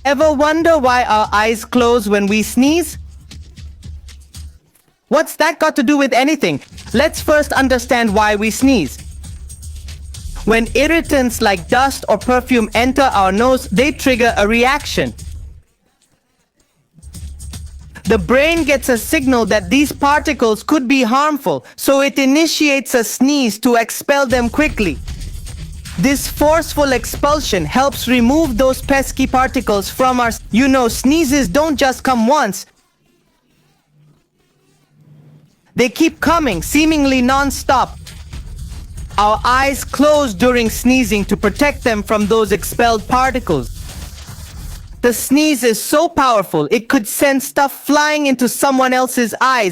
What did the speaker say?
Ever wonder why our eyes close when we sneeze? What's that got to do with anything? Let's first understand why we sneeze. When irritants like dust or perfume enter our nose, they trigger a reaction. The brain gets a signal that these particles could be harmful, so it initiates a sneeze to expel them quickly. This forceful expulsion helps remove those pesky particles from our... You know, sneezes don't just come once. They keep coming, seemingly non-stop. Our eyes close during sneezing to protect them from those expelled particles. The sneeze is so powerful, it could send stuff flying into someone else's eyes,